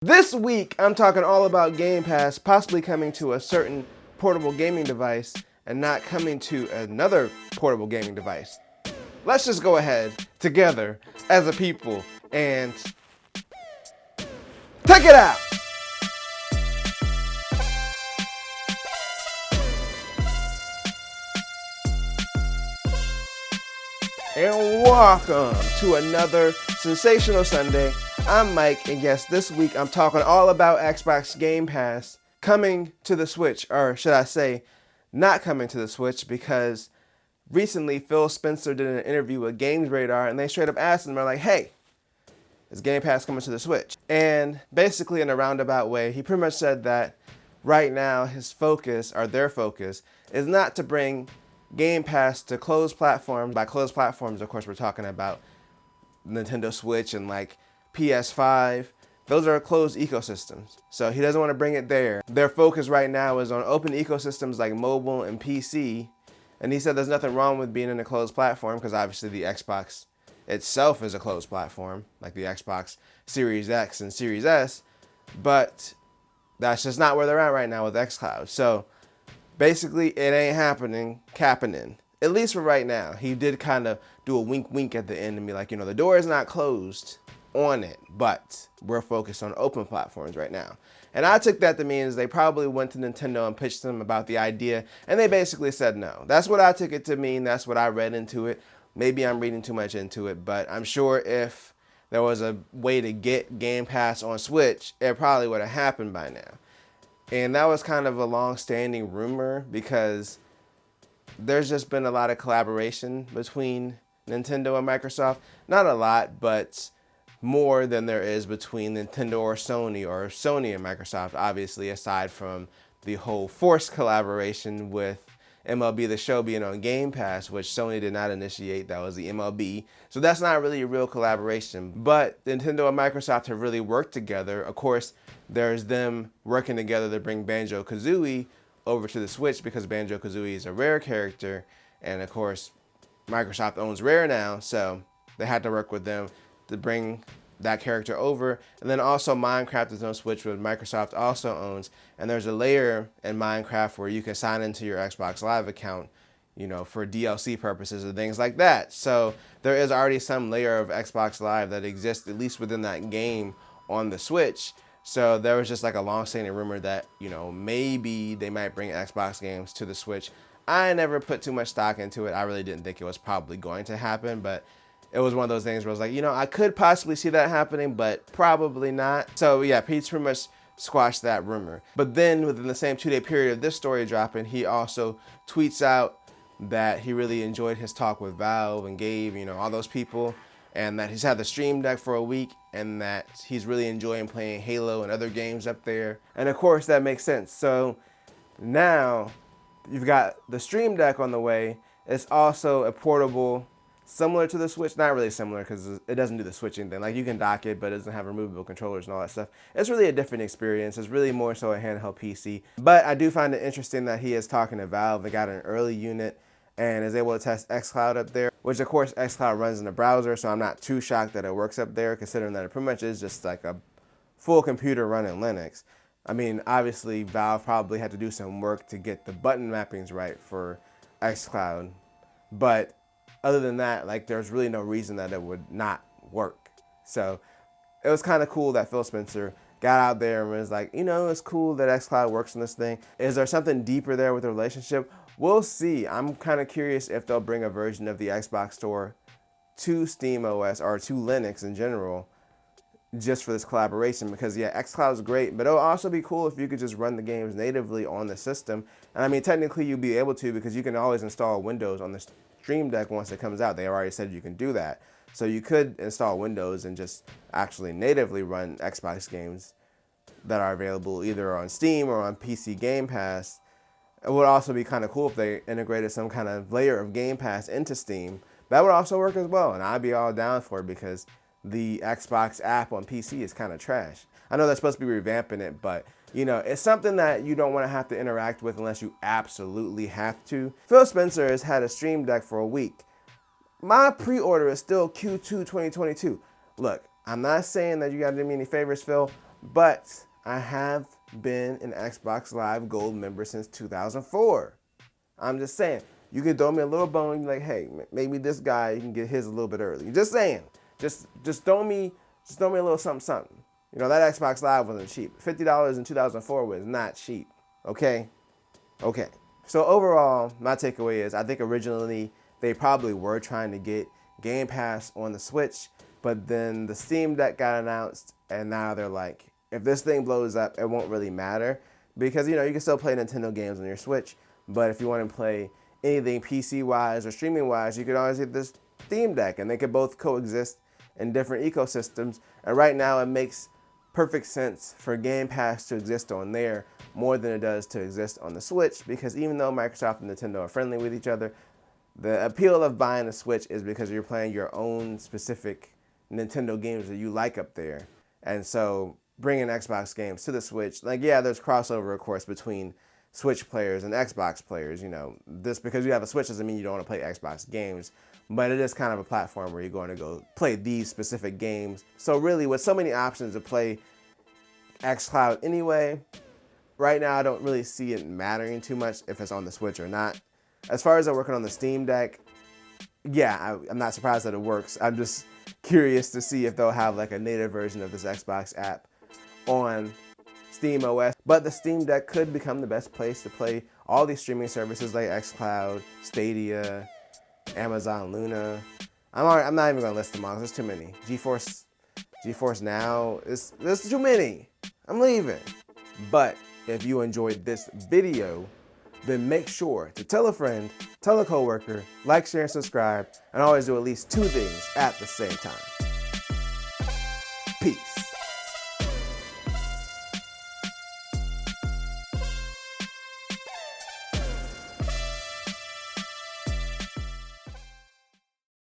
This week, I'm talking all about Game Pass possibly coming to a certain portable gaming device and not coming to another portable gaming device. Let's just go ahead together as a people and check it out. And welcome to another sensational Sunday. I'm Mike, and yes, this week I'm talking all about Xbox Game Pass coming to the Switch, or should I say, not coming to the Switch, because recently Phil Spencer did an interview with Games Radar, and they straight up asked him, they're like, hey, is Game Pass coming to the Switch? And basically, in a roundabout way, he pretty much said that right now his focus, or their focus, is not to bring Game Pass to closed platforms. By closed platforms, of course, we're talking about Nintendo Switch and like PS5. Those are closed ecosystems. So he doesn't want to bring it there. Their focus right now is on open ecosystems like mobile and PC. And he said there's nothing wrong with being in a closed platform because obviously the Xbox itself is a closed platform, like the Xbox Series X and Series S. But that's just not where they're at right now with xCloud. So basically, it ain't happening, capping. At least for right now. He did kind of do a wink at the end and be like, the door is not closed on it, but we're focused on open platforms right now. And I took that to mean is they probably went to Nintendo and pitched them about the idea, and they basically said no. That's what I took it to mean. That's what I read into it. Maybe I'm reading too much into it, but I'm sure if there was a way to get Game Pass on Switch, it probably would have happened by now. And that was kind of a long-standing rumor because there's just been a lot of collaboration between Nintendo and Microsoft. Not a lot, but more than there is between Nintendo or Sony and Microsoft, obviously, aside from the whole forced collaboration with MLB The Show being on Game Pass, which Sony did not initiate. That was the MLB. So that's not really a real collaboration. But Nintendo and Microsoft have really worked together. Of course, there's them working together to bring Banjo-Kazooie over to the Switch because Banjo-Kazooie is a Rare character. And of course, Microsoft owns Rare now, so they had to work with them to bring that character over. And then also Minecraft is on Switch, which Microsoft also owns. And there's a layer in Minecraft where you can sign into your Xbox Live account, for DLC purposes and things like that. So there is already some layer of Xbox Live that exists, at least within that game, on the Switch. So there was just like a long-standing rumor that, maybe they might bring Xbox games to the Switch. I never put too much stock into it. I really didn't think it was probably going to happen, but it was one of those things where I was like, I could possibly see that happening, but probably not. So yeah, Pete's pretty much squashed that rumor. But then within the same 2-day period of this story dropping, he also tweets out that he really enjoyed his talk with Valve and Gabe, all those people, and that he's had the Stream Deck for a week and that he's really enjoying playing Halo and other games up there. And of course that makes sense. So now you've got the Stream Deck on the way. It's also a portable, similar to the Switch, not really similar because it doesn't do the switching thing. Like you can dock it, but it doesn't have removable controllers and all that stuff. It's really a different experience. It's really more so a handheld PC. But I do find it interesting that he is talking to Valve. They got an early unit and is able to test xCloud up there, which of course xCloud runs in the browser, so I'm not too shocked that it works up there, considering that it pretty much is just like a full computer running Linux. I mean, obviously Valve probably had to do some work to get the button mappings right for xCloud, but other than that, like there's really no reason that it would not work. So it was kind of cool that Phil Spencer got out there and was like, it's cool that xCloud works on this thing. Is there something deeper there with the relationship? We'll see. I'm kind of curious if they'll bring a version of the Xbox Store to SteamOS or to Linux in general just for this collaboration, because yeah, xCloud is great, but it'll also be cool if you could just run the games natively on the system. And I mean, technically you'll be able to because you can always install Windows on the Stream Deck once it comes out. They already said you can do that. So you could install Windows and just actually natively run Xbox games that are available either on Steam or on PC Game Pass. It would also be kind of cool if they integrated some kind of layer of Game Pass into Steam. That would also work as well, and I'd be all down for it because the Xbox app on PC is kind of trash. I know they're supposed to be revamping it, but it's something that you don't want to have to interact with unless you absolutely have to. Phil Spencer has had a Stream Deck for a week. My pre-order is still Q2 2022. Look, I'm not saying that you got to do me any favors, Phil, But I have been an Xbox Live Gold member since 2004. I'm just saying, you can throw me a little bone, like, hey, maybe this guy can get his a little bit early. Just saying, just throw me a little something. You know, that Xbox Live wasn't cheap. $50 in 2004 was not cheap. Okay. So overall, my takeaway is I think originally they probably were trying to get Game Pass on the Switch, but then the Steam Deck got announced, and now they're like, if this thing blows up, it won't really matter because, you know, you can still play Nintendo games on your Switch, but if you want to play anything PC-wise or streaming-wise, you could always get this Steam Deck, and they could both coexist in different ecosystems. And right now, it makes perfect sense for Game Pass to exist on there more than it does to exist on the Switch, because even though Microsoft and Nintendo are friendly with each other, the appeal of buying a Switch is because you're playing your own specific Nintendo games that you like up there. And so bringing Xbox games to the Switch, like, yeah, there's crossover, of course, between Switch players and Xbox players. You know, this because you have a Switch doesn't mean you don't want to play Xbox games, but it is kind of a platform where you're going to go play these specific games. So really, with so many options to play xCloud anyway, right now I don't really see it mattering too much if it's on the Switch or not. As far as I'm working on the Steam Deck, yeah, I'm not surprised that it works. I'm just curious to see if they'll have like a native version of this Xbox app on Steam OS. But the Steam Deck could become the best place to play all these streaming services like xCloud, Stadia, Amazon Luna. I'm not even gonna list them all. There's too many. GeForce Now. There's too many. I'm leaving. But if you enjoyed this video, then make sure to tell a friend, tell a coworker, like, share, and subscribe, and always do at least 2 things at the same time.